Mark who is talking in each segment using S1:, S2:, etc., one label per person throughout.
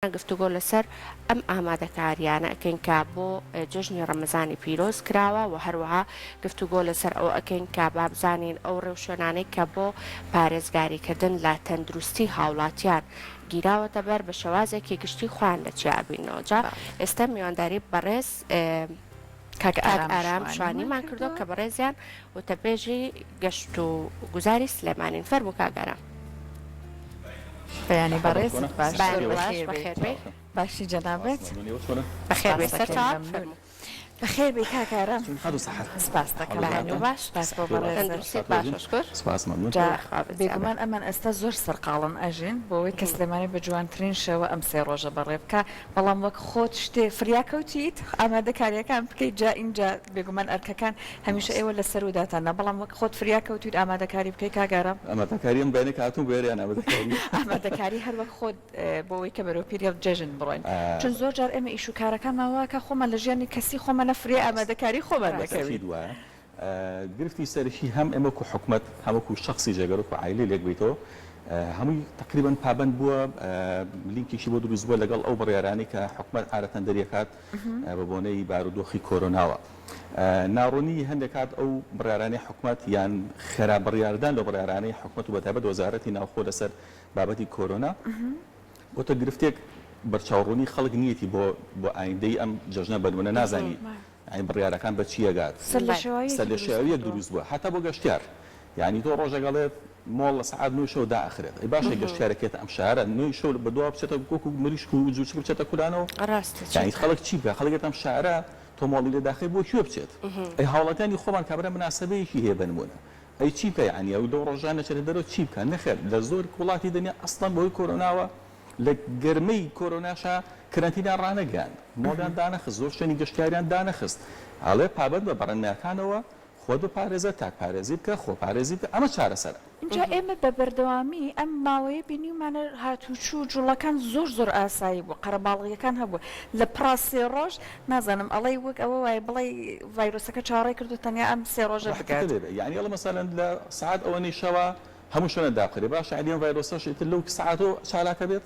S1: گفتوگۆ لەسەر ئەم ئامادەکاریانە ئەکەین کا بۆ جژنی ڕەمەزانی پیرۆز کراوە و هەروەها گفتوگۆ لەسەر ئەو ئەکەین کا بابزانین ئەو ڕێوشوێنانەی کە بۆ پارێزگاریکردن لە تەندروستی هاوڵاتیان گیراوەتە بەر بە شێوازێکی گشتی خوان لە چیابینەوە جا ئێستا میوانداری بەڕێز کاک ئارام شوانیمان کردو کە بەڕێزیان وتەبێژی گەشت و گوزاری سلێمانین فەرموو کاک ئارام
S2: بەیانی بەڕێز
S1: باشی
S2: جەنابێت
S1: بەخێر بێ سەرچاو
S2: بەخێر بێ کاکارم سپاس دەکەم
S1: باش
S2: بێگومان ئەمان ئێستا زۆر سەرقاڵن ئەژین بۆەوەی کە سلێمانی بە جوانترین شێوە ئەم سێ ڕۆژە بەڕێ بکە بەڵام وەک خۆت شتێ فریاکەوتیت ئامادەکاریەکان بکەیت جا اینجا بێگومان ئەرکەکان هەمیشە ئێوە لە سەروداتانە بەڵام وەک خۆت فریاکەوتیت ئامادەکاری بکەی کاگارم
S3: ئامادەکاریم بینێک هاتوو بێریان
S2: ئامادەکاری هەر وەک خۆت بۆەوەی کە بەرەو پیرێ جەژن بڕۆین چون زۆر جار ئێمە ئیش و کارەکان ماوەکە خۆمان لە ژیانی کەسی خۆمان نەفرێ ئامادەکاری خۆمان دەکەوین
S3: گرفتی سەرشی هەم ئێمەکو حکومت هەمووکو شخصی جێگەرەوە عیلی لێک بیتەوە هەمووی تقریبا پابند بووە لینکیشی بۆ دروست بووە لەگەڵ ئەو بڕیارانی کە حکومت عادەتەن دەریەکات بە بۆنەی بارودۆخی کۆرۆناوە ناڕوونی هەندێک کات ئەو بڕیارانی حکومت یان خێرا بڕیاردان لە بڕیارانی حکومت و بەتایبەت وەزارەتی ناوخۆ لەسەر بابەتی کۆرۆنا بۆتە گرفتێک بەرچاوڕوونی خەڵک نیەتی بۆ ئایندەی ئەم جەژنە بەنمونە نازانی ئەین بڕیارەکان بە چیەگات سەر لە شێوەیە دروست بووە حتا بۆ گەشتیار یعنی تۆ ڕۆژەگەڵێت مۆڵ لە سعات 9 شەو داخرێت ئەی باشە گەشتیارەکێت ئەم شارە 9 شەو بە دووە بچێتە کۆکو مریشک و جوچک بچێتە کولانەوە یعنی خەڵک چی بکە خەڵکێت ئەم شارە تۆ مۆڵی لە داخل بۆ کوێ بچێت ئەی هاوڵاتیانی خۆمان کابرا مناسبەیەکی هەیە بنمونە ئەی چی بکە یعنی ئەو دو ڕۆژانە چێتە دەرەوە چی بکە نەخێر لە زۆر وڵاتی دنیا ئەسڵەن بۆی کۆرۆناوە لە گەرمەی کۆرۆناشا کەرەنتینان ڕانەگەیان مۆدان دانەخست زۆر شوێنی گەشتیاریان دانەخست ئاڵێ پابەت بە بەڕێنماکانەوە خۆت بپارێزە تاکپارێزی بکە خۆپارێزی بکە ئەمە چارەسەرە
S2: اینجا ئێمە بە بەردەوامی ئەم ماوەیە بینیمانە هاتوچوو جوڵەکان زۆر ئاسایی بوو قەرەباڵغیەکان هەبوو لە پراسێ ڕۆژ نازانم ئەڵێ وەک ئەوە وای بڵێ ڤایرۆسەکە چاڕێ کردو تەنیا ئەم سێ ڕۆژە بکات
S3: یعنی ئەڵە مەسەلەن لە سعات ئەوەی شەوە هەموو شوێنە داخرێ باش علیان ڤایرۆسەش ئیتر لەو سعاتۆ چالاکە بێت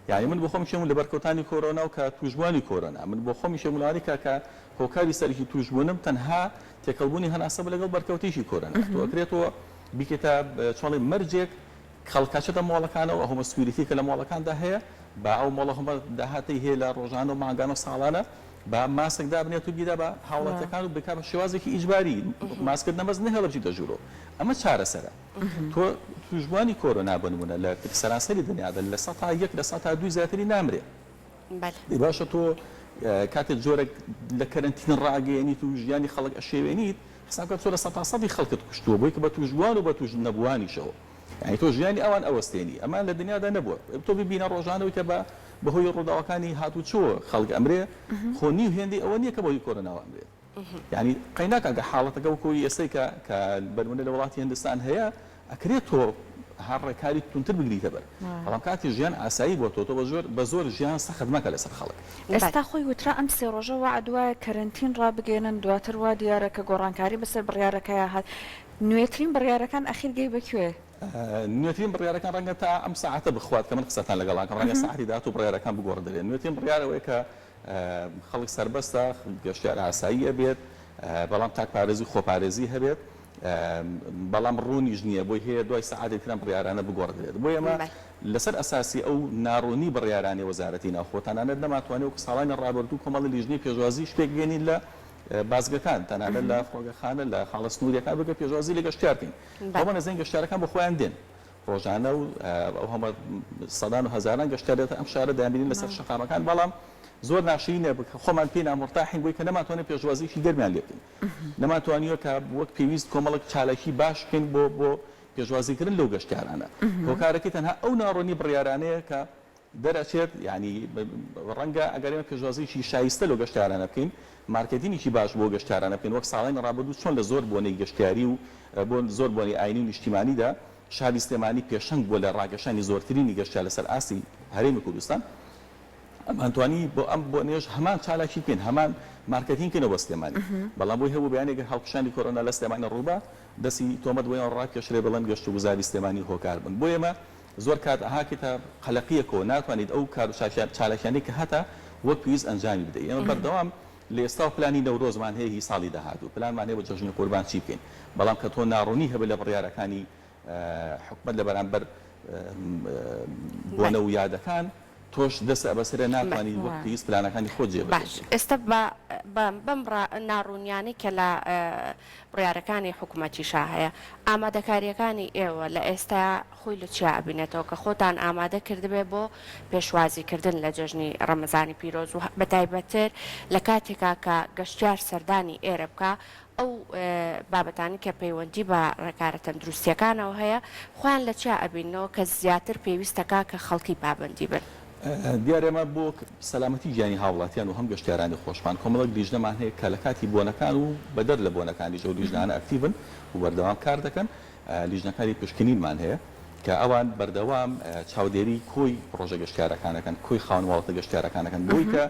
S3: یعنی من بۆ خۆم شێم لە بەرکەوتانی کۆرۆنا و کە توشبوانی کۆرۆنا من بۆ خۆمی شێمولانی کە هۆکاری سەرکی توشبوونم تەنها تێکەڵبوونی هەناسە بە لەگەڵ بەرکەوتیشی کۆرۆنا تۆکرێتەوە بیکێتە چۆڵی مەرجێک خەڵکاچێتە مۆڵەکانەوە ئەومە سووریتی کە لە مۆڵەکاندا هەیە با ئەو مۆڵە هەمە داهاتی هەیە لە ڕۆژانە و ماگانە و ساڵانە با ماسکدا بنێت و بیدا بە هاوڵاتەکان و بکە بە شێوازێکی ئیجباری ماسکرد نەمەز نەهێڵە بچیتە ژوورۆ ئەمە چارەسەرە تۆ توشبوانی کۆرۆنا بنمونە لە سەرانسەری دنیادا لە 100 لە 102 زیاتری نامرێ باشە تۆ کاتێک جۆرێک لە کەرەنتین ڕاگەیەنیت و ژیانی خەڵک ئەشێوێنیت حسابکە تۆ لە 100 خەڵکت کوشتووە بۆی کە بە توشبوان و بە توش نەبوانیشەوە یعنی تۆ ژیانی ئەوان ئەوەستێنی ئەمان لە دنیادا نەبووە تۆ ببینە ڕۆژانەوەی کە بەهۆی ڕووداوەکانی هاتوچۆوە خەڵک ئەمرێ خۆ نیو هێندی ئەوە نییە کە بۆی کۆرۆناوە ئەمرێ یعنی قەیناکە کە حاڵەتەکە وەکۆی ئێستەی کە بەنمونە لە وڵاتی هیندستان هەیە ئەکرێت تۆ هەر ڕێکاری تونتر بگریتە بەر بەڵام کاتی ژیان ئاسایی بۆ تۆ بە زۆر ژیان سەخت مەکە لەسەر خەڵک
S2: ئێستا خۆی وترا ئەم سێ ڕۆژە وعدوایە کەرەنتین ڕابگەێنن دواتر وا دیارە کە گۆڕانکاری بەسەر بڕیارەکەیە هات نوێترین بڕیارەکان ئەخیر گەی بەکوێ
S3: نوێترین بڕیارەکان ڕەنگە تا ئەم ساعتە بخوات کە من قسەتان لەگەڵاکەم ڕەنگە ساعتی داهات و بڕیارەکان بگۆڕدرێن نوێترین بڕیارەوەی کە خەڵک سەربەستە گەشتیار ئاسایی ئەبێت بەڵام تاکپارێزی خۆپارێزی هەبێت بەڵام ڕوونیش نییە بۆی هەیە دوای سعادی ترم بڕیارانە بگۆڕدرێت بۆ ئێمە لەسەر ئەساسی ئەو ناڕوونی بڕیارانی وەزارەتی ناوخۆتانانە نەماتوانێت و ساڵانی ڕابردوو کۆمەڵی لیژنەی پێشوازی شتێک بێنین لە بازگەکان تەنانەت لە فڕۆگەخانە لە خاڵە سنووریەکان بگە پێشوازی لە گەشتیارکەین بۆمە نەزین گەشتیارەکان بە خۆیان دێن ڕۆژانە و ئەو هەمە سەدان و هەزاران گەشتیارێت ئەم شارە دەیانبینین لەسەر شەقامەکان بەڵام زۆر ناشرینە خۆمان پێی نامۆرتاحین بۆی کە نەماتوانێت پێشوازیشی گەرمیان لێ بکەین نەماتوانیوە کە وەک پێویست کۆمەڵک چالاکی باش بکەین بۆ پێشوازیکردن لەو گەشتیارانە هۆکارەکەی تەنها ئەو ناڕۆنی بڕیارانەیە کە دەرەچێت ینی ڕەنگە ئەگەرێمە پێشوازیشی شایستە لەو گەشتیارانە بکەین مارکتینیکی باش بۆ گەشتیارانە بکەین وەک ساڵانی ڕابردوو چۆن لە زۆر بۆنەی گەشتیاری و بۆ زۆر بۆنی ئاینی و نیشتیمانیدا شاری سلێمانی پێشەنگ بۆ لە ڕاگەشانی زۆرترینی گەشتیار لەسەر ئاستی هەرێمی کوردستان ئەمانتوانی بۆ ئەم بۆ نێژ هەمان چالاکی بکەین هەمان مارکتینکردنەوە بە سلێمانی بەڵام بۆی هەبوو بەیانێک هەڵکشانی کۆرۆنا لە سلێمانی ڕووبە دەستی تۆمەت بۆیان ڕاکێشرێ بڵند گەشت و گوزاری سلێمانی هۆکار بن بۆ ئێمە زۆر کات ئاهاکێتە قەلەقیەکەوە ناتوانیت ئەو کار و چالەکیانەی کە هەتا وەک پێویست ئەنجامی بدەیت. ئێمە بەردەوام لە ئێستا و پلانی نەورۆزمان هەیە هی ساڵی داهاتوو پلانمان هەیە بۆ جەژنی قوربان چی بکەین، بەڵام کە تۆ ناڕوونی هەبێت لە بڕیارەکانی حکومەت لە بەرامبەر بۆنە و یادەکان تۆش دەست ئەبەسرە ناتوانانی وەک پێویست پلانەکانی خۆت جێبەجێ.
S1: باش ئێستا بەم ناڕوونیانی کە لە بڕیارەکانی حکوومەتیشا هەیە ئامادەکاریەکانی ئێوە لە ئێستا خۆی لە چیا ئەبینێتەوە کە خۆتان ئامادە کردبێ بۆ پێشوازیکردن لە جەژنی ڕەمەزانی پیرۆز و بەتایبەتر لە کاتێکا کە گەشتیار سەردانی ئێرە بکە ئەو بابەتانی کە پەیوەندی بە ڕێکارە تەندروستیەکانەوە هەیە خۆیان لە چیا ئەبینەوە کە زیاتر پێویستەکە کە خەڵکی پابندی بن.
S3: دیارێمە بۆ سەلامەتی گیانی هاوڵاتیان و هەم گەشتیارانی خۆشمان کۆمەڵک لیژنەمان هەیە کە لە کاتی بۆنەکان و بەدەر لە بۆنەکانی ژەو لیژنانە ئەکتیڤن و بەردەوام کار دەکەن. لیژنەکانی پشکنینمان هەیە کە ئەوان بەردەوام چاودێری کۆی پرۆژە گەشتیارەکانەکەن کۆی خاونواڵەتە گەشتیارەکانەکەن بۆی کە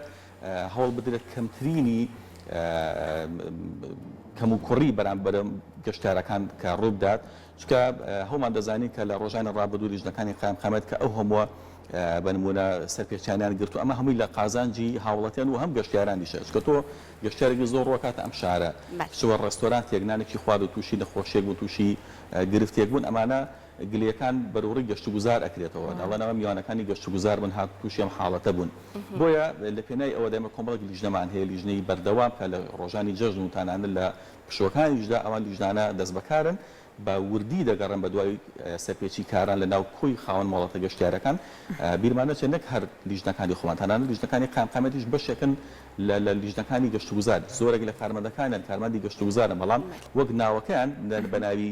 S3: هەوڵ بدرێت کەمترینی کەم و کوڕی بەرامبەر گەشتیارەکان کە ڕووبدات چکە هەومان دەزانین کە لە ڕۆژانی ڕابردوو لیژنەکانی قایمقامەت کە ئەو هەمووە بنمونە سەرپێچیانیان گرت و ئەمە هەمووی لە قازانجی هاوڵەتیان و هەم گەشتیارانی شە کە تۆ گەشتیارێکی زۆر ڕۆکاتە ئەم شارە شوە ڕێستۆران تێگنانێکی خوارد و تووشی نەخۆشیێک بوو تووشی گرفتێک بوون ئەمانە گلەکان بەروڕی گەشت و گوزار ئەکرێتەوە داڵانەوە میوانەکانی گەشت و گوزار بن هات تووشی ئەم حاڵەتە بوون بۆیە لە پێنای ئەوە دەمە کۆمەڵک لیژنەمان هەیە لیژنەی بەردەوام کە لە ڕۆژانی جەژن و تانانە لە پشوەکانیشدا ئەوان لیژنانە دەست بەکارن بە وردی دەگەڕن بە دوای سەرپێچی کاران لە ناو کۆی خاوەن ماڵەتە گەشتیارەکان بیرمانە چێ نەک هەر لیژنەکانی خۆمانتانانە لیژنەکانی قایمقامەتیش بەشێکن لە لیژنەکانی گەشت و گوزار زۆرێک لە کارمەندەکانیان کارمەندی گەشت و گوزارن بەڵام وەک ناوەکەیان بە ناوی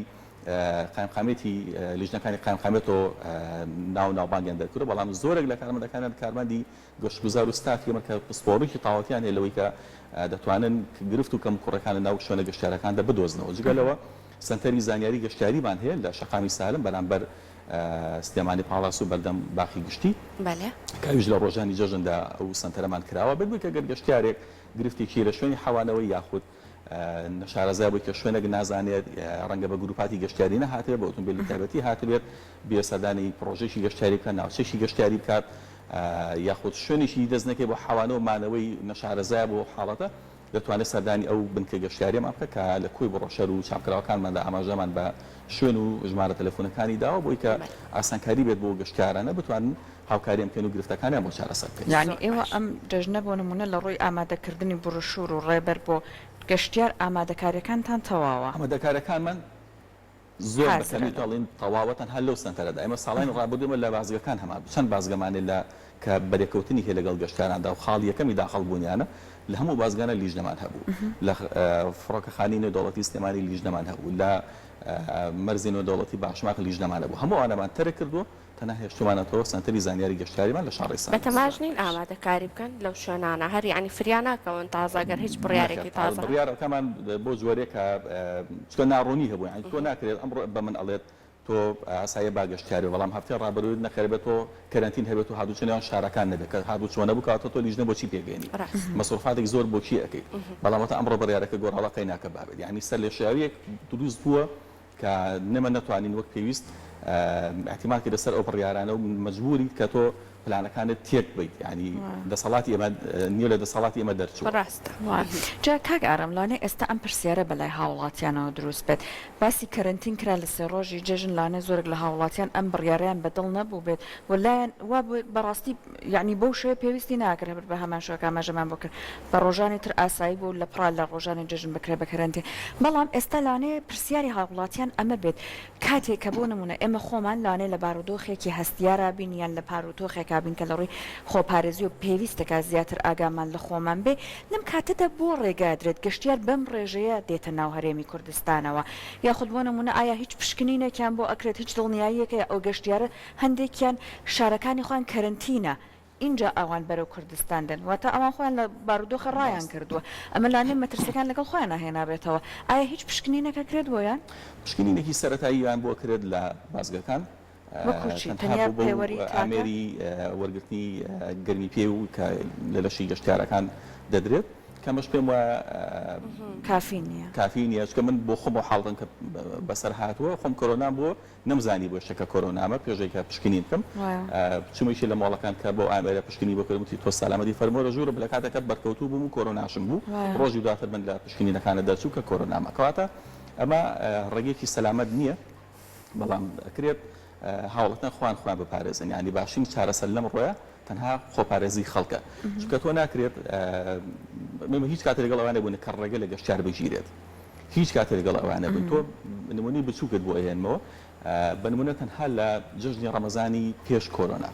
S3: قایمقامەتی لیژنەکانی قایمقامەتەوە ناوبانگیان دەکرێت بەڵام زۆرێک لە کارمەندەکانیان کارمەندی گەشت و گوزار و ستافیمە کە پسپۆڕێکی تاوەتیان هەیە لەوەی کە دەتوانن گرفت و کەم کوڕەکان لە ناو شوێنە گەشتیارەکاندا بدۆزنەوە جگەلەوە سنتەری زانیاری گەشتیاریمان هەیە لە شەقامی سالم بەرامبەر سلێمانی پاڵاس و بەردەم باخی گشتی کاویش لە ڕۆژانی جەژندا ئەو سنتەرەمان کراوە بگوی کە گەر گەشتیارێک گرفتێکی لە شوێنی حەوانەوەی یاخود نەشارەزای بووی کە شوێنێک نازانێت ڕەنگە بە گروپاتی گەشتیاری نەهاتێت بە ئۆتۆمبیلی تایبەتی هاتبێت بێسەردانی پرۆژێکی گەشتیاری بکات ناوچەیەکی گەشتیاری بکات یاخود شوێنێکی دەست نەکەی بۆ حەوانەوە مانەوەی نەشارەزای بۆ حاڵەتە دەتوانێت سەردانی ئەو بنکە گەشتیاریمان بکە کە لە کوی بڕۆشەر و چاپکراوەکانماندا ئاماژەمان بە شوێن و ژمارە تەلەفۆنەکانی داوە بۆی کە ئاسانکاری بێت بۆ گەشتیارانە بتوانن هاوکاریان بکەن و گرفتەکانیان بۆ چارەسەر بکەن.
S2: یعنی ئێوە ئەم جەژنە بۆ نمونە لە ڕووی ئامادەکردنی بڕۆشور و ڕێبەر بۆ گەشتیار ئامادەکاریەکانتان تەواوە؟
S3: ئامادەکاریەکانمان زۆر بەکەمی تاڵین تەواوەتەن هەر لەو سنتەرەدا ئێمە ساڵانی ڕابردوومە لە بازگەکان هەمان چەند بازگەمانێ لە کە بەرێکەوتنی هەیە لەگەڵ گەشتیاراندا و خاڵ یەکەمی داخەڵ بوونیانە لە هەموو بازگانە لیژنەمان هەبوو لە فڕۆکەخانی نێودەوڵەتی سلێمانی لیژنەمان هەبوو لە مەرزی نێودەوڵەتی باشماق لیژنەمان هەبوو هەموو ئەوانەمان تەرە کردووە تەنها هێشتومانەتەوە سنتەری زانیاری گەشتیاریمان لە شارڕێ سالم
S1: بەتەماشنین ئامادەکاری بکەن لەو شوێنانە هەر یعنی فریا ناکەون تازەگەر هیچ بڕیارێکی تازە
S3: بڕیارەکەمان بۆ جۆرێکە چکە ناڕوونی هەبوو یعنی تۆ ناکرێت ئەمڕۆ بە من ئەڵێت تۆ ئاسایە باگەشتیاری بەڵام هەفتەی ڕابردووت نەخێربێت تۆ کەرەنتین هەبێت و هادووچێنیان شارەکان نەبێت کە هادوو چۆنە بکاتە تۆ لیژنە بۆچی پێگەێنی مەسروفاتێک زۆر بۆچی ئەەکەیت بەڵامەتە ئەمڕۆ بڕیارەکە گۆڕاڵەکەی ناکە بابێت یعنی سەر لێ شێوەیەک دروست بووە کە نەمە نەتوانین وەک پێویست احتیمال کە لەسەر ئەو بڕیارانە و مەجبوری کە تۆ پلانەکانت تێک بیت ینی دەسەڵاتی ئێمە نیە لە دەسەڵاتی ئێمە دەرچوو
S1: ڕاستە
S2: جا کاک ئارەملانێ ئێستا ئەم پرسیارە بەلای هاوڵاتیانەوە دروست بێت باسی کەرنتین کرا لە سێ ڕۆژی جێژن لاانێ زۆرێک لە هاوڵاتیان ئەم بڕیاریان بەدڵ نەبوو بێت وەلایەن وا بەڕاستی یعنی بەو شوێ پێویستی ناکرێت بە هەمان شوەکە ئاماژەمان بۆ کرد بە ڕۆژانی تر ئاسایی بوو لە پڕال لە ڕۆژانی جێژن بکرێ بە کەرنتین بەڵام ئێستا لاانێ پرسیاری هاوڵاتیان ئەمە بێت کاتێک کە بۆ نمونە ئێمە خۆمان لاانێ لە بارودۆخێکی هەستیارا بینیان لە پارودۆخێکا بین کە لە ڕووی خۆپارێزی و پێویستەکە زیاتر ئاگامان لە خۆمان بێ لەم کاتەدا بۆ ڕێگادرێت گەشتیار بەم ڕێژەیە دێتە ناو هەرێمی کوردستانەوە یاخود بۆ نمونە ئایا هیچ پشکنینێکیان بۆ ئەکرێت هیچ دڵنیاییەکە ئەو گەشتیارە هەندێکیان شارەکانی خۆیان کەرنتینە اینجا ئەوان بەرەو کوردستان دێن واتە ئەوان خۆیان لە بارودۆخە ڕایان کردووە ئەمە لاانێ مەترسەکان لەگەڵ خۆیان هێنابێتەوە ئایا هیچ پشکنینەکە کرێت بۆیان
S3: پشکنینێکی سەرەتاییان بۆ کرێت لە بازگەکان ئامێری وەرگرتنی گەرمی پێ و کە لە لەشی گەشتیارەکان دەدرێت کەمەش پێم وە
S2: کافی نییە
S3: کافی نییە چکە من بۆ خۆم و حاڵدن کە بەسەر هاتووە خۆم کۆرۆنام بۆ نەمزانی بۆ شەکە کۆرۆنامە پێشێکە پشکنین بکەم چمەشی لە ماڵەکان کە بۆ ئامێرە پشکنی بۆکردمتی تۆ سالامەتی فەرمۆرە ژوورە بە لە کاتەکە بەرکەوتوو بووم و کۆرۆناشم بوو ڕۆژی دواتر من لە پشکنینەکانە دەرچوو کە کۆرۆنامە کەواتە ئەمە ڕێگەیەکی سەلامەت نییە بەڵام ئەکرێت هاوڵەتەن خوان بپارێزن ینی باشین چارەسەر لەم ڕۆیە تەنها خۆپارێزی خەڵکە چونکە تۆ ناکرێت هیچ کاتێک لەگەڵ ئەوانە بوون کە ڕێگە لە گەشتیار بگیرێت هیچ کاتێک لەگەڵ ئەوانە بوون تۆ نمونەی بچووکت بۆ ئەهێنمەوە بە نمونە تەنها لە جژنی ڕەمەزانی پێش کۆرۆنا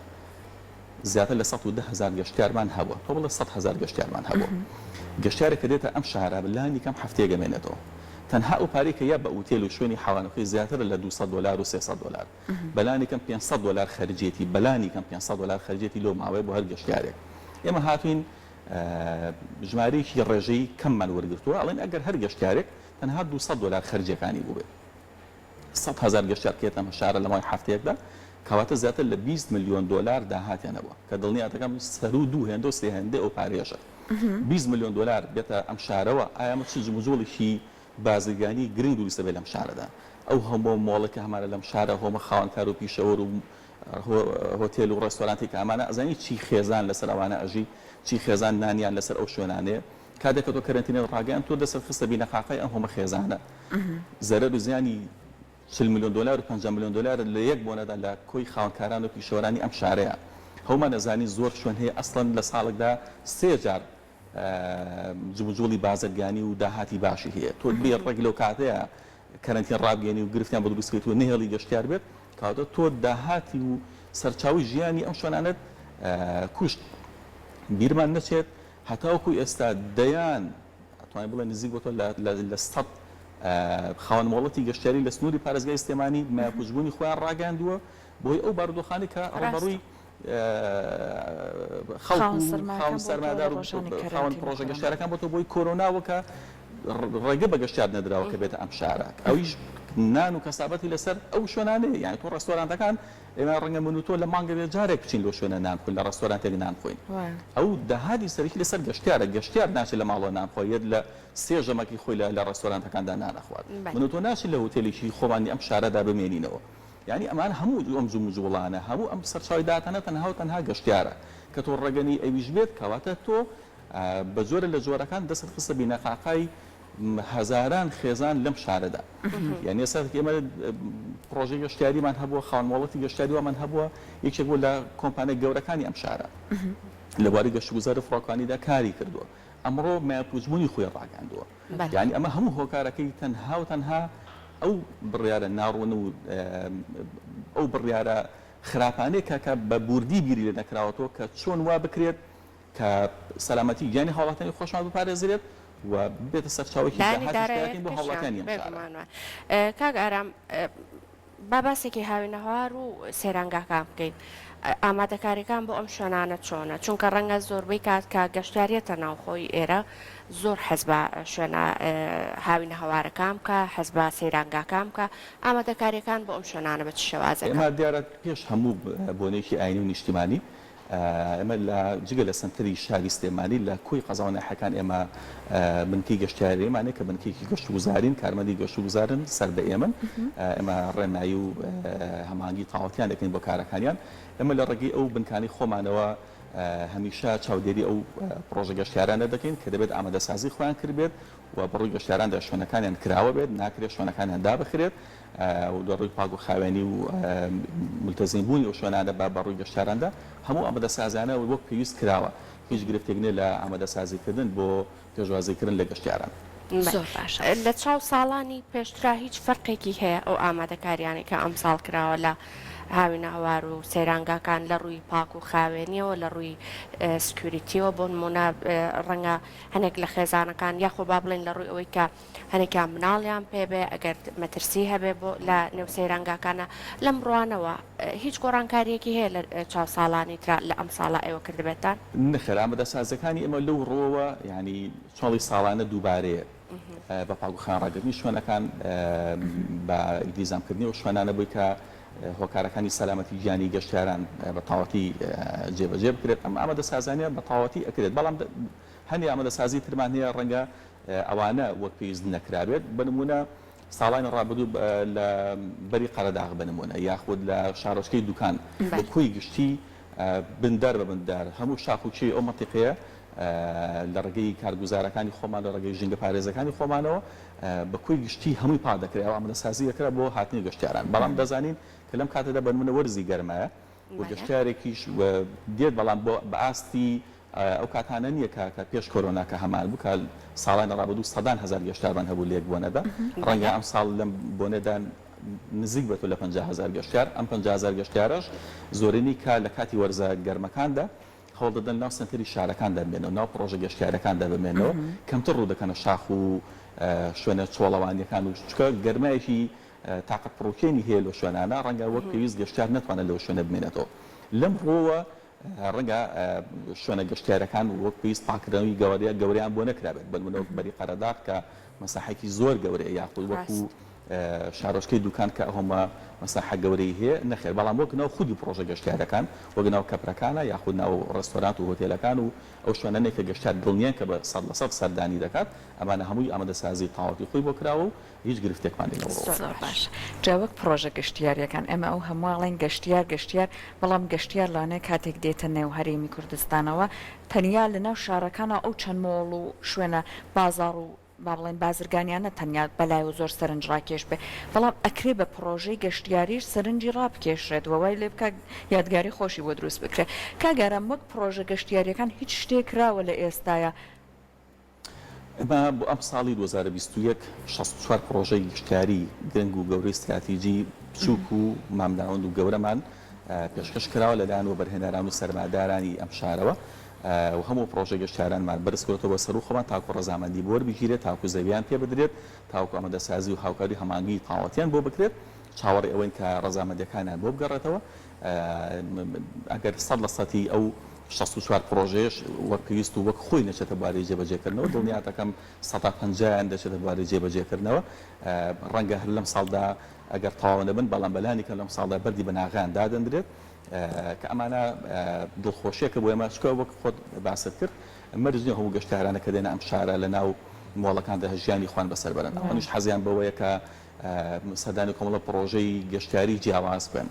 S3: زیاتر لە 110,000 گەشتیارمان هەبووە تۆ بڵێ 100,000 گەشتیارمان هەبوو گەشتیارێک کە دێتە ئەم شارە بلانی کەم هەفتەیە گەمێنێتەوە تەنها ئەو پارەی کە یا بە ئوتێل و شوێنی حەوانەکەی زیاتر لە $200 و $300 بەلانی کەم $500 خەرجێتی بەلانی کەم $500 خەرجێتی لەو ماوەی بۆ هەر گەشتیارێک ئێمە هاتوین ژمارەیەکی ڕێژەی کەممان وەرگرتووە ئەڵێن ئەگەر هەر گەشتیارێک تەنها $200 خەرجەکانی بوو بێت 100,000 گەشتیار کێتە ئەمە شارە لە ماوەی هەفتەیەکدا کەواتە زیاتر لە $20 ملیۆن داهاتیانەوە کە دڵنیاتەکەم سەر و دوو هێندە و سێ هێندە ئەو پارێژە $20 ملیۆن بێتە ئەم شارەوە ئایا ئەمە چ جموزۆڵێکی بازرگانی گرنگ و ویستە بێت لەم شارەدا ئەو هەموو مۆڵێکە هەمانە لەم شارە هۆمە خاوەنکار و پیشەوەر و هۆتێل و ڕێستۆرانتی کە ئەمانە ئەزانی چی خێزان لەسەر ئەوانە ئەژی چی خێزان نانیان لەسەر ئەو شوێنانەیە کاتێک کە تۆ کەرەنتینە ڕاگەیان تۆ دەسەر خستە بینەقاقای ئەم هەموو خێزانە زەرەر و زیانی $40 ملیۆن و $50 ملیۆن لە یەک بۆنەدا لە کۆی خاوەنکاران و پیشەوەرانی ئەم شارەیە هەومان ئەزانی زۆر شوێن هەیە ئەسڵەن لە ساڵێکدا 3 جار جوجۆڵی بازرگانی و داهاتی باشی هەیە تۆ بێ ڕێک لەو کاتەیە کەرەنتین ڕابگەنی و گرفتیان بە دروستکردووە نهێڵی گەشتیار بێت کاتە تۆ داهاتی و سەرچاوی ژیانی ئەم شوێنانت کوشت بیرمان نەچێت هەتاوەکو ئێستا دەیان ئەتوانین بڵێن نزیک بۆ تۆ لە 100 خاوەن مۆڵەتی گەشتیاری لە سنووری پارێزگای سلێمانی مایەپوشبوونی خۆیان ڕاگەاندووە بۆی ئەو بارودۆخانی کە ڕەبەڕووی خەڵک خاوەن سەرمایەدار و خاوەن پرۆژە گەشتیارەکان بۆ تۆ بۆی کۆرۆناوە کە ڕێگە بە گەشتیار نەدراوە کە بێتە ئەم شارە ئەویش نان و کەسابەتی لەسەر ئەو شوێنانەیە یعنی تۆ ڕێستۆرانتەکان ئێمە ڕەنگە من و تۆ لە مانگە بێت جارێک بچین لەو شوێنە نان خۆین لە ڕێستۆرانتێک نان خۆین ئەو داهاتی سەرکی لەسەر گەشتیارە گەشتیار ناچێت لە ماڵەوە نان خۆیت لە 3 ژەمەکی خۆی لە ڕێستۆرانتەکاندا نانەخوات من و تۆ ناچین لە هۆتێلێکی خۆمانی ئەم شارەدا بمێنینەوە یعنی ئەمان هەموو ئەم جوڵانە هەموو ئەم سەرچاوی داتانە تەنها و تەنها گەشتیارە کە تۆ ڕێگەنی ئەویش بێت کەواتە تۆ بە زۆرە لە جۆرەکان دەست خستە بینەقاقای هەزاران خێزان لەم شارەدا یعنی ئێستا ئێمە پرۆژەی گەشتیاریمان هەبووە خاوەنمۆڵەتی گەشتیاریوەمان هەبووە یەکێک بوو لە کۆمپانیای گەورەکانی ئەم شارە لە بواری گەشتگوزار فڕۆکانیدا کاری کردووە ئەمڕۆ مایەپوشبوونی خۆی ڕاگەاندووە یعنی ئەمە هەموو هۆکارەکەی تەنها و تەنها ئەو بڕیارە ناڕوون و ئەو بڕیارە خراپانەیە کە بە بوردی بیری لێ نەکراوەتەوە کە چۆن وا بکرێت کە سەلامەتی گیانی هاوڵاتیانی خۆشمان بپارێزرێت و بێتە سەرچاوێکی داهاتی بۆ هاوڵاتیانی ئەم شارە
S1: کاک ئارام با باسێکی هاوینەهوار و سێرانگاکان بکەین ئامادەکاریەکان بۆ ئەم شوێنانە چۆنە چونکە ڕەنگە زۆربەی کات کە گەشتیارێتە ناوخۆی ئێرە زۆر حەز بە شوێنە هاوینە هەوارەکان بکە حەز بە سەیرانگاکان بکە ئامادەکاریەکان بۆ ئەم شوێنانە بە چ شێوازەکە
S3: ئێمە دیارە پێش هەموو بۆنێکی ئاینی و نیشتیمانی ئێمە لە جگە لە سنتری شاری سلێمانی لە کۆی قەزاوەناحەکان ئێمە بنکەی گەشتیاریمانێ کە بنکەیەکی گەشتوگوزارین کارمەندی گەشتوگوزارن سەر بە ئێمن ئێمە ڕێنمایی و هەمانگی تاوەتیان دەکەین بۆ کارەکانیان ئێمە لە ڕێگەی ئەو بنکانی خۆمانەوە هەمیشە چاودێری ئەو پرۆژە گەشتیارانە دەکەین کە دەبێت ئامادەسازی خۆیان کرد بێت و بەڕووی گەشتیاراندا شوێنەکانیان کراوە بێت ناکرێت شوێنەکانیان دابخرێت و دەڕووی پاک و خاوێنی و ملتەزیمبوونی ئەو شوێنانە بە بەڕووی گەشتیاراندا هەموو ئامادەسازیانە وەک پێویست کراوە هیچ گرفتێک نیە لە ئامادەسازیکردن بۆ پێشوازیکردن لە گەشتیاران
S1: لە چاو ساڵانی پێشترا هیچ فەرقێکی هەیە ئەو ئامادەکاریانی کە ئەم ساڵ کراوە لە هاوینە هەوار و سەیرانگاکان لە ڕووی پاک و خاوێنیەوە لە ڕووی سکیوریتیەوە بۆ نمونە ڕەنگە هەنێک لە خێزانەکان یاخۆ با بڵێن لە ڕووی ئەوەی کە هەنێکیان مناڵیان پێبێ ئەگەر مەترسی هەبێ بۆ لە نێو سەیرانگاکانە لەم ڕوانەوە هیچ گۆڕانکاریەکی هەیە لە چاو ساڵانی ترا لە ئەم ساڵە ئێوە کردبێتان
S3: نەخێر ئامادەسازەکانی ئێمە لەو ڕۆوە ینی چۆڵی ساڵانە دووبارەیە بە پاگوخان ڕاگرنی شوێنەکان بە ئیلتیزامکردنی و شوێنانە بووی کە هۆکارەکانی سەلامەتی گیانی گەشتیاران بە تاواتی جێبەجێ بکرێت ئەم ئامادەسازانیە بە تاواتی ئەکرێت بەڵام هەنی ئامادەسازی ترمان هەیە ڕەنگە ئەوانە وەک پێویست نەکرابێت بنمونە ساڵانی ڕابردوو لە بەری قەرەداغ بنمونە یاخود لە شارۆچکەی دوکان بە کوی گشتی بندار بە بندار هەموو شاخوچی ئەو مەنتیقەیە لە ڕێگەی کارگوزارەکانی خۆمان لە ڕێگەی ژینگە پارێزەکانی خۆمانەوە بە کوی گشتی هەمووی پادەکرێت ئەو ئامادەسازی دەکرا بۆ هاتنی گەشتیاران بەڵام دەزانین کە لەم کاتەدا بنمونە وەرزی گەرمایە و گەشتارێکیش دێت بەڵام بۆ بە ئاستی ئەو کاتانە نییە کە پێش کۆرۆنا کە هەمان بوو کە ساڵانی ڕابردوو سەدان هەزار گەشتیارمان هەبوو لێک بۆنەدا ڕەنگە ئەم ساڵ لەم بۆنەدا نزیک بێتەوە لە 50,000 گەشتیار ئەم 50,000 گەشتیارش زۆرینی کە لە کاتی وەرزە گەرمەکاندا هەوڵ دەدەن ناو سنتەری شارەکاندا بمێنەوە ناو پرۆژە گەشتیارەکاندا بمێنەوە کەمتر ڕوو دەکەنە شاخ و شوێنە چۆڵەوانیەکان و چکە گەرمایەکی تاقەت پڕۆکێنی هەیە لە شوێنانە ڕەنگە وەک پێویست گەشتیار ناتوانێت لەو شوێنە بمێنێتەوە لەم ڕۆوە ڕەنگە شوێنە گەشتیارەکان وەک پێویست پاکردنەوەی گەوریان بۆ نەکرابێت بەنمونەوە بەری قەرەداغ کە مەساحەکی زۆر گەورەیە یاخود وەکو شارۆچکەی دوکان کە ئەومە مەساحە گەورەی هەیە نەخێر بەڵام وەک ناو خودی پرۆژە گەشتیارەکان وەک ناو کەپرەکانە یاخود ناو ڕێستۆرانت و هۆتێلەکان و ئەو شوێنانەی کە گەشتیار دڵنیان کە بە 100% سەردانی دەکات ئەمانە هەمووی ئامادەسازی تاواتی خۆی بۆ کراوە و هیچ گرفتێکمان لێ
S2: باش جاوەک پرۆژە گەشتیاریەکان ئەمە ئەو هەمووڵین گەشتیار بەڵام گەشتیار لانەیە کاتێک دێتە نێو هەرێمی کوردستانەوە تەنیا لە ناو شارەکانە ئەو چەند مۆڵ و شوێنە بازاڕ و باڵێن بازرگانیانە تەنیا بەلای و زۆر سەرنج ڕاکێش بێ بەڵام ئەکرێ بە پرۆژەی گەشتیاریش سەرنجی ڕابکێشرێت وای لێ بکە یادگاری خۆشی بۆ دروست بکرێت کاگەرم وەک پرۆژە گەشتیاریەکان هیچ شتێک راوە لە ئێستاە
S3: ئەمە بۆ ئەم ساڵی 2021 64 پرۆژەی گەشتیاری گرنگ و گەورەی استراتیژی بچووک و مامناوەند و گەورەمان پێشکەش کراوە لەلایەن و بەرهێنەران و سەرمادارانی ئەم شارەوە و هەموو پرۆژە گەشتیارانمان بەرزکەوتەوە سەر و خۆمان تاکو ڕەزامەندی بۆ وەربگیرێت تاکو زەویان پێ بدرێت تاکو ئامادەسازی و هاوکاری هەمانگی تاوەتیان بۆ بکرێت چاوەڕێ ئەوەن کە ڕەزامەندەکانیان بۆ بگەڕێتەوە ئەگەر 100% ئەو 64 پرۆژێش وەک پێویست و وەک خۆی نەچێتە بواری جێبەجێکردنەوە دڵنیاتەکەم 150 دەچێتە بواری جێبەجێکردنەوە ڕەنگە هەر لەم ساڵدا ئەگەر تەواو نەبن بەڵام بەلانی کە لەم ساڵدا بەردی بەناغیان دادەندرێت کە ئەمانە دڵخۆشیەکە بۆ ئێمە چکە وەک خۆت باست کرد مەرجنی هەموو گەشتیارانە کە دێنە ئەم شارە لە ناو مۆڵەکاندا هەژیانی خوان بەسەر بەرن ئەوانیش حەزیان بەوەیە کە سەردانی کۆمەڵە پرۆژەی گەشتیاری جیاواز بن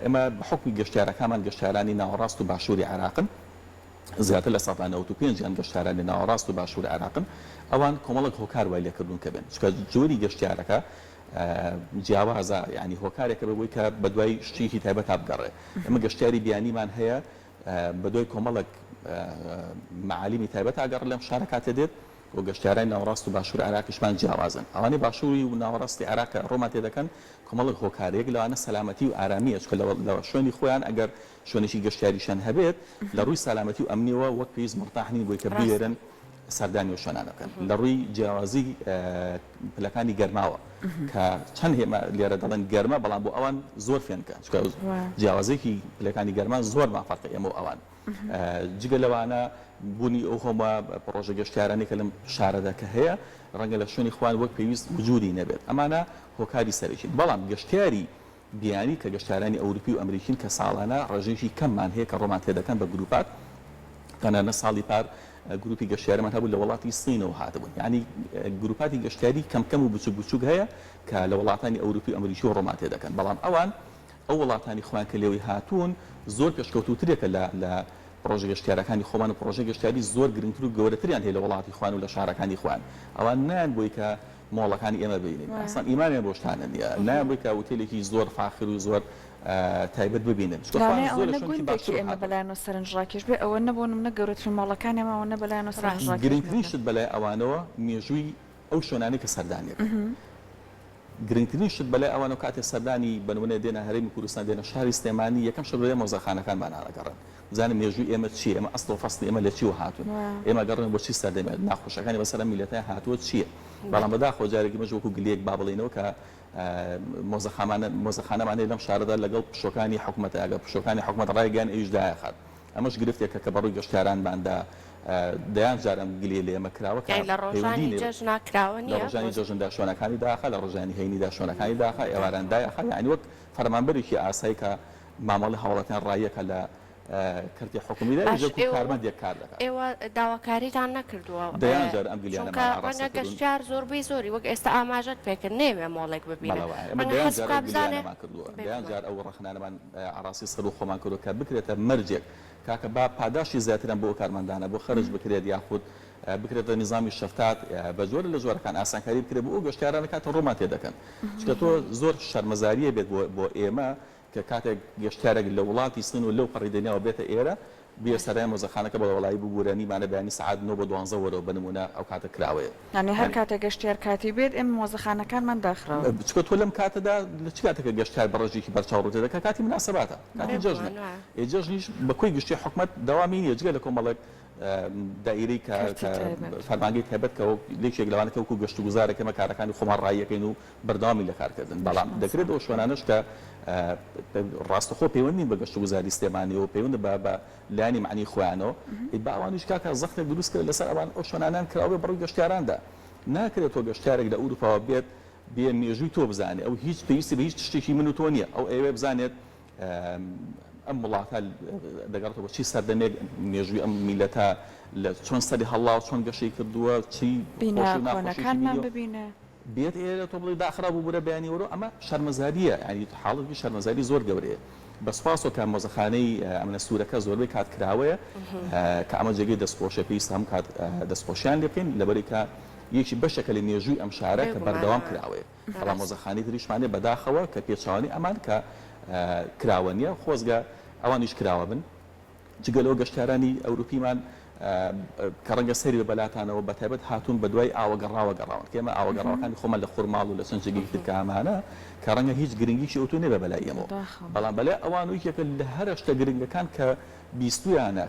S3: ئێمە بە حکمی گەشتیارەکانمان گەشتیارانی ناوەڕاست و باشووری عێراقن زیاتر لە 95 گەشتیارانی ناوەڕاست و باشووری عێراقن ئەوان کۆمەڵک هۆکار وای لێکردوون کە بن چکە جۆری گەشتیارەکە جیاوازە ینی هۆکارێکە بەبووی کە بە دوای شتێکی تایبەت بگەڕێ ئەمە گەشتیاری بیانیمان هەیە بە دوای کۆمەڵک معالیمی تایبەت ئاگەڕ لەم شارە کاتێ دێت و گەشتیارانی ناوەڕاست و باشووری عێراقیشمان جیاوازن ئەوانەی باشووری و ناوەڕاستی عێراق ڕۆمان تێ دەکەن کۆمەڵک هۆکارێک لەوانە سەلامەتی و ئارامیە چکە لە شوێنی خۆیان ئەگەر شوێنێکی گەشتیاریشان هەبێت لە ڕووی سەلامەتی و ئەمنیەوە وەک پێویست مرتاحنین بۆی کە بێرن سەردانی و شوێنانەکەن لە ڕووی جیاوازی پلەکانی گەرماوە کە چەند هێمە لێرە دەڵێن گەرمە بەڵام بۆ ئەوان زۆر فێنکە جیاوازێکی پلەکانی گەرمان زۆر مافەرقە ئێمە و ئەوان جگە لەوانە بوونی ئەو هەمە پرۆژە گەشتیارانی کە لەم شارەدا کە هەیە ڕەنگە لە شوێنی خوان وەک پێویست وجودی نەبێت ئەمانە هۆکاری سەرێکی بەڵام گەشتیاری بیانی کە گەشتیارانی ئەوروپی و ئەمریکین کە ساڵانە ڕێژێکی کەممان هەیە کە ڕۆمان تێدەکەن بە گروپات تەنانە ساڵی پار گروپی گەشتیارمان هەبوو لە وڵاتی سینەوە هاتبوون یعنی گروپاتی گەشتیاری کەم و بچوک بچوک هەیە کە لە وڵاتانی ئەوروپی و ئەمریکی و ڕۆمان تێدەکەن بەڵام ئەوان ئەو وڵاتانی خوان کە لێوی هاتوون زۆر پێشکەوتوترێکە لە پرۆژە گەشتیارەکانی خۆمان و پرۆژە گەشتیاری زۆر گرنگتر و گەورەتریان هەیە لە وڵاتی خوان و لە شارەکانی خوان ئەوان نان بۆی کە مۆڵەکانی ئێمە ببینین ئەسڵان ئیمانیان بۆ شتانە نییە نایان بۆی کە وتێلێکی زۆر فاخر و زۆر تایبەت ببینن
S2: ئێمە بەلایەنەوە سەرنج ڕاکێش بێ ئەوە نەبوون منە گەورەترین ماڵەکانی ئەمەوە نە بەلایەنەوە سەرنج ڕاکێش
S3: گرنگترین شت بەلای ئەوانەوە مێژووی ئەو شوێنانەی کە سەردانیەکە گرنگترین شت بەلای ئەوانە کاتێک سەردانی بنوونە دێنە هەرێمی کوردستان دێنە شاری سلێمانی یەکەم شت بەلای مۆزەخانەکانمان هەڵەگەڕن بزانم مێژووی ئێمە چییە ئێمە ئەسڵ و فەسڵی ئێمە لە چیوە هاتوون ئێمە گەڕێن بۆچی سەردەمێت ناخۆشەکانی بەسەر میلەتەیە هاتووە چییە بەڵام بەداخۆ جارێکی مەژ وەکو گلەیەک با بڵێنەوە کە مۆزەخانەمانەی لەم شارەدا لەگەڵ پشۆکانی حکوومەت ئەگە پشۆکانی حکوومەت ڕایگەیان ئەویشدایە خات ئەمەش گرفتێکە کە بەڕووی گەشتیارانماندا دەیان جارم گلێ لێ ئێمە کراوە
S1: لە ڕۆژانی جەژن ناکراوە نیە
S3: لە ڕۆژانی جەژندا شوێنەکانی داخە لە ڕۆژانی هەینیدا شوێنەکانی داخە ئێواران دایەخە یعنی وەک فەرمانبەرێکی ئاسایی کە مامەڵی هاوڵاتیان ڕایەکە لە کەرتی حکومی دەژێت کارمەندێک کار دەکات.
S1: ئێوە داواکاریتان نەکردووە
S3: دەیانجار ئەم گلیانەمان
S1: ڕەنگە گەشتیار زۆربەی زۆری وەک ئێستا ئاماژەت پێکرد نێوێ مۆڵێک ببینێت
S3: دەیانجار ئەو ڕەخنانەمان ئاراسی سەر و خۆمان کردو کە بکرێتە مەرجێک کاکە با پاداشی زیاترن بۆ کارمەندانە بۆ خەرج بکرێت یاخود بکرێتە نظامی شەفتات بە زۆر لە جۆرەکان ئاسانکاری بکرێت بۆ ئەو گەشتیارانە کاتە ڕۆمان تێدەکەن چکە تۆ زۆر شەرمەزاریە بێت بۆ ئێمە کە کاتێک گەشتیارێک لە وڵاتی سن و لەو قەڕیدنیاوە بێتە ئێرە بێ سەرای مۆزەخانەکە بە وڵایی بگورێنیمانە بەیانی سعات 9 بۆ 12 وەرەوە بنمونە ئەو کاتە کراوەیە
S2: یعنی هەر کاتێک گەشتیار کاتی بێت ئێمە مۆزەخانەکانمان داخراوە
S3: بچکە تۆ لەم کاتەدا لە چ کاتێکە گەشتیار بەڕێژێکی بەرچاو ڕوتێ دەکات کاتی مناسباتە کاتی جەژنە جەژنیش بەکۆی گشتی حکومەت دەوامی نیە جگە لە کۆمەڵێک دائیرەی کە فەرمانگەی تایبەت کە لێکێک لەوانە کەوکو گەشت و گوزارەکەمە کارەکانی خۆمانڕاییەکەین و بەردەوامی لە کارکردن بەڵام دەکرێت ئەو شوێنانەش کە ڕاستەخۆ پەیوەندی بە گەشت و گوزاری سلێمانی و پەیوەند بە لایانی معنی خۆیانەوە باوانیش کاکە زەختێک دروست کرد لەسەر ئەوان ئەو شوێنانان کراوە بەڕووی گەشتیاراندا ناکرێت تۆ گەشتیارێک لە ئەوروپاوە بێت بێ مێژووی تۆ بزانێت ئەو هیچ پێویستی بە هیچ شتێکی من و تۆ نییە ئەو ئێوێ بزانێت ئەم وڵاتە دەگەڕێتەوە چی سەردەمێک مێژووی ئەم میلەتە لە چۆن سەری هەڵاو چۆن گەشەی کردووە چی
S2: بیناکانمان ببینە
S3: بێت ئێرە تۆ بڵێ داخرا بوو بورە بەیانی وەرە ئەمە شەرمەزاریە ینی حاڵەتی شەرمەزاری زۆر گەورەیە بەسپاسەوە کە مۆزەخانەی ئەمە سوورەکە زۆربەی کات کراوەیە کە ئەمە جێگەی دەستپۆشە پێویستە هەم کات دەستپۆشیان لێ بکەین لەبەری کە یەکی بەشەکە لە مێژووی ئەم شارە کە بەردەوام کراوەیە بەڵام مۆزەخانەی تریشمانێ بەداخەوە کە پێچوانی ئەمان کە کراوە نیە خۆزگە ئەوانیش کراوە بن جگەلەوە گەشتیارانی ئەوروپیمان کە ڕەنگە سەری بە بەلاتانەوە بە تایبەت هاتوون بە دوای ئاوەگەڕاوە گەڕاون کێمە ئاوەگەڕاوەکانی خۆمان لە خورماڵ و لە چەندجێگی ترکە ئەمانە کە ڕەنگە هیچ گرنگیشی ئۆتو نێ بە بەلای ئێمەوە بەڵام بەلای ئەوان ویکێکە لە هەرشتە گرنگەکان کە بیستویانە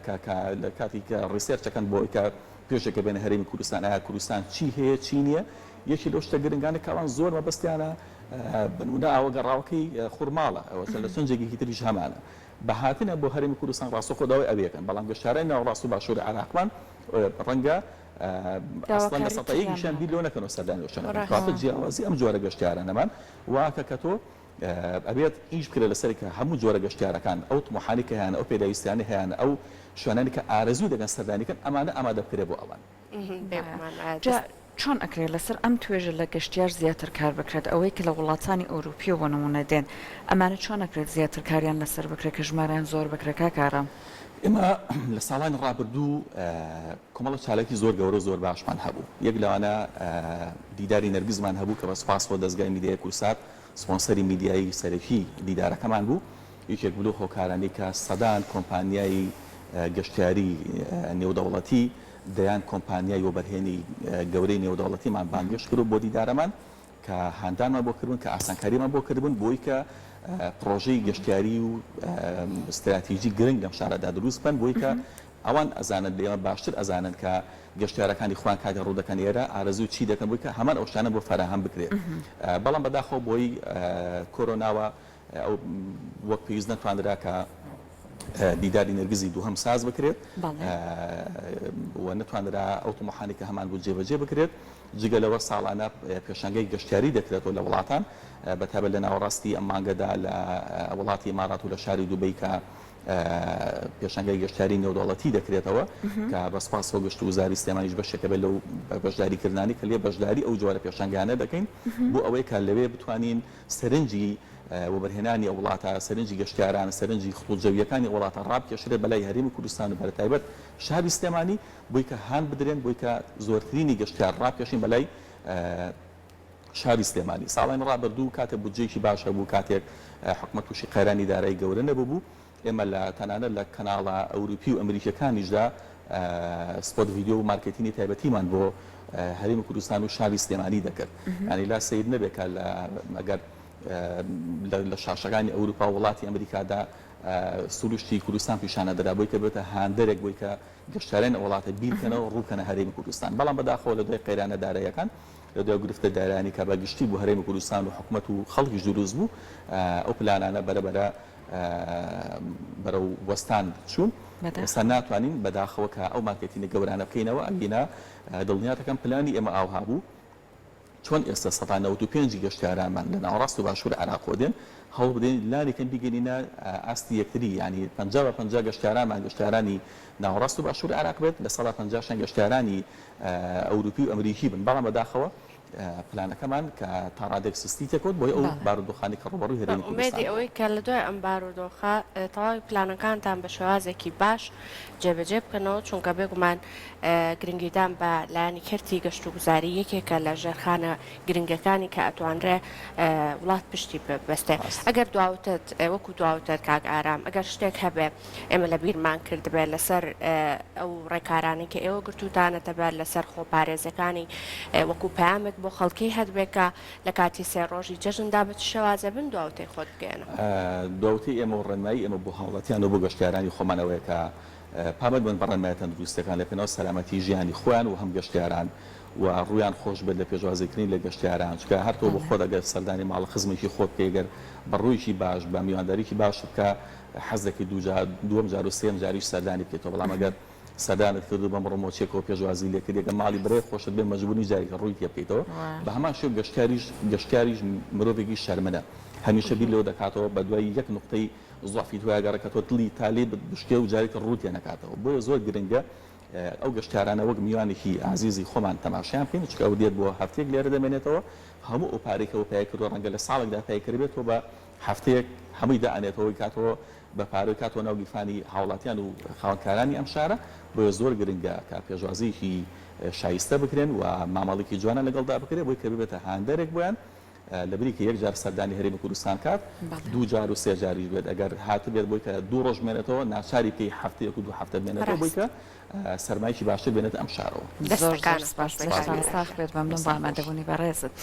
S3: لە کاتی کە ڕیسێرچەکەن بۆ کە پێشەکە بێنە هەرێمی کوردستان ئایا کوردستان چی هەیە چی نییە یەکی لەو شتە گرنگانە کەوان زۆر مەبەستیانە بنوونە ئاوەگەڕاوەکەی خورماڵە ئەوە لە چەندجێگی تریش هەمانە بەهاتنە بۆ هەرێمی کوردستان ڕاستەخۆ داوای ئەوەکەن بەڵام گەشتیارانی ناوەڕاست و باشووری عێراقمان ڕەنگە ئەسڵەن لە سەتاییشیان بیر لۆ نەکەنەوە سەردانی وشەنەوە جیاوازی ئەم جۆرە گەشتیارانەمان واکە کە تۆ ئەبێت ئیش بکرێت لەسەری کە هەموو جۆرە گەشتیارەکان ئەو طموحانی کە هەیە ئەو پێداویستیانی هەیە ئەو شوێنانی کە ئارەزوو دەگەن سەردانیکەن ئەمانە ئامادە بکرێت بۆ ئەوان
S2: چۆن ئەکرێت لەسەر ئەم توێژە لە گەشتیار زیاتر کار بکرێت ئەوەی کە لە وڵاتانی ئەوروپی بۆ نمونە دێن ئەمانە چۆن ئەکرێت زیاتر کاریان لەسەر بکرێت کە ژمارەیان زۆر بکرێت کارم
S3: ئێمە لە ساڵانی ڕابردوو کۆمەڵە چالێکی زۆر گەورە زۆر باشمان هەبوو یەک لەوانە دیداری نەرگیزمان هەبوو کە بە سپاس بۆ دەستگای میدیای کورسات سپۆنسەری میدیایی سەرەکی دیدارەکەمان بوو یەکێک بلو هۆکارانی کە سەدان کۆمپانیایی گەشتیاری نێودەوڵەتی دەیان کۆمپانیای وەبەرهێنی گەورەی نێودەوڵەتیمان بانگشت کرد بۆ دیدارەمان کە هاندانمان بۆ کردبوون کە ئاسانکاریمان بۆ کردبوون بۆی کە پرۆژەی گەشتیاری و استراتیژی گرنگ لەم شارەدا دروست بن بۆی کە ئەوان ئەزانن لێمە باشتر ئەزانن کە گەشتیارەکانی خوان کاتی ڕوودەکەن ئێرە ئارەزوو چی دەکەن بۆی کە هەمان ئەو شتانە بۆ فەراهەم بکرێت بەڵام بەداخەوە بۆی کۆرۆناوە ئەو وەک پێویست نەتوانرا کە دیداری نەرگزی دووهەم ساز بکرێت و نتوانرا ئەو طموحانی کە هەمان بوو جێبەجێ بکرێت جگە لەوە ساڵانە پێشەنگەی گەشتیاری دەکرێتەوە لە وڵاتان بەتابەت لە ناوەڕاستی ئەم مانگەدا لە وڵاتی ئیمارات و لە شاری دووبەی کە پێشەنگای گەشتیاری نێودەوڵەتی دەکرێتەوە کە بەسپاسەوە گەشت و گوزاری سلێمانیش بەشێکە بێت لەو بەشداریکردانی کە لێ بەشداری ئەو جۆرە پێشەنگانە دەکەین بۆ ئەوەی کە لەوێ بتوانین سەرنجی وەبەرهێنانی ئەو وڵاتە سەرنجی گەشتیاران سەرنجی خڵوجەویەکانی وڵاتە ڕابکێشرێت بەلای هەرێمی کوردستان و بەرەتایبەت شاری سلێمانی بۆی کە هان بدرێن بۆی کە زۆرترینی گەشتیار ڕابکێشین بەلای شاری سلێمانی ساڵانی ڕابردوو کاتێک بودجێکی باشە بوو کاتێک حکومەت تووشی قەیرانی دارایی گەورە نەبوو ئێمە لە تەنانەت لە کەناڵە ئەوروپی و ئەمریکیەکانیشدا سپۆت ڤیدیۆ و مارکتینی تایبەتیمان بۆ هەرێمی کوردستان و شاری سلێمانی دەکرد ینی لا سید نەبێت کە ئەگەر لە شاشەکانی ئەوروپا وڵاتی ئەمریکادا سروشتی کوردستان پیشانە دەرا بۆی کە بێتە هاندەرێک بۆی کە گەشتیاران وڵاتە بیرکەنەوە ڕووکەنە هەرێمی کوردستان بەڵام بەداخەوە لە دوای قەیرانە داراییەکان لە دوای گرفتە دارانی کە بەگشتی بوو هەرێمی کوردستان و حکومەت و خەڵکیش دروست بوو ئەو پلانانە بەرەبەرە بەرەو وەستان چوون ئێستا ناتوانین بەداخەوە کە ئەو مارکێتینە گەورانە بکەینەوە ئەبینە دڵنیاتەکەم پلانی ئێمە ئاوها بوو چۆن ئێستا 195 گەشتیارانمان لە ناوەڕاست و باشوور عێراق دێن هەوڵ بدەین لارێکم بیگەینە ئاستی یەکتری ینی 50 گەشتیارانمان گەشتیارانی ناوەڕاست و باشووری عراق بێت لە 150 گەشتیارانی ئەوروپی و ئەمریکی بن بەڵام بەداخەوە پلانەکەمان کە تا ڕادێک سستی تێکوت بۆی ئەو بارودۆخانی کە ڕوبەڕووی هەرێمی
S1: ئومێدی ئەوەی کە لە دوای ئەم بارودۆخە تەواوی پلانەکانتان بە شێوازێکی باش جێبەجێ بکەنەوە چونکە بێگومان گرنگیدان بە لایەنی کەرتی گەشت و گوزاری یەکێکە لە ژێرخانە گرنگەکانی کە ئەتوانرێ وڵات پشتی بەستێ ئەگەر دواوتت وەکو دواوتت کاک ئارام ئەگەر شتێک هەبێ ئێمە لە بیرمان کردبێت لەسەر ئەو ڕێکارانی کە ئێوە گرتوتانەتە بێت لەسەر خۆپارێزەکانی وەکو پامێک بۆ خەڵکی هەدبێکە لە کاتی سێ ڕۆژی جەژندا بە شێوازە بن دواوتەی خۆت بگەێنە
S3: دواوتی ئێمە و ڕێنمایی ئێمە بۆ هاوڵاتیان و بۆ گەشتیارانی خۆمانەوەی کە پامەد بن بەڕێنمایە تەندروستەکان لە پێناو سەلامەتی ژیانی خۆیان و هەم گەشتیاران و ڕویان خۆش بێت لە پێشوازیکردنی لە گەشتیاران چکە هەرتۆ بۆ خۆ دەگەر سەردانی ماڵە خزمێکی خۆت پێگەر بەڕوویکی باش بە میوانداریکی باش بکە حەزێکی دووەم جار و سێم جاریش سەردانی بکەیتەوە بەڵام ئەگەر سەردانت کردو بەم ڕۆمۆچێکەوە پێشوازی لێ کردێکە ماڵی برێ خۆشت بێ مەجبوری جارێکە ڕووی تێ بکەیتەوە بە هەمان شێو گەشتیاریش مرۆڤێکی شەرمەنە هەمیشە بیر لەوە دەکاتەوە بە دوای یەک نقطەی زوافی توایگەڕەکە تۆ دڵی تالێ بشکێ و جارێکە ڕووتێ نەکاتەوە بۆیە زۆر گرنگە ئەو گەشتیارانە وەک میوانێکی عزیزی خۆمان تەماشایان بکەین چکە ئەو دێت بۆ هەفتەیەک لێرە دەمێنێتەوە هەموو ئەو پارێکەوە پایکردووە ڕەنگە لە ساڵێکدا پایکردبێتەوە بە هەفتەیەک هەمووی دائانێتەوەی کاتەوە بە پارۆی کاتەوە ناو گیرفانی هاوڵاتیان و خاوەنکارانی ئەم شارە بۆیە زۆر گرنگە کە پێشوازیەکی شایستە بکرێن و مامەڵێکی جوانە لەگەڵدا بکرێت بۆی کە ببێتە هاندەرێک بۆیان لەبری کە یەک جار سەردانی هەرێمی کوردستان کات دوو جار و سێ جاریش بێت ئەگەر هاتبێت بۆی کە دوو ڕۆژ مێنێتەوە ناچاری پێی هەفتەیەک و دوو هەفتە بێنێتەوە بۆی کە سەرمایکی باشتر بێنێت ئەم شارەوە
S2: زۆر سپاس بێت مەمنون بە ئامادەبوونی بەڕێزت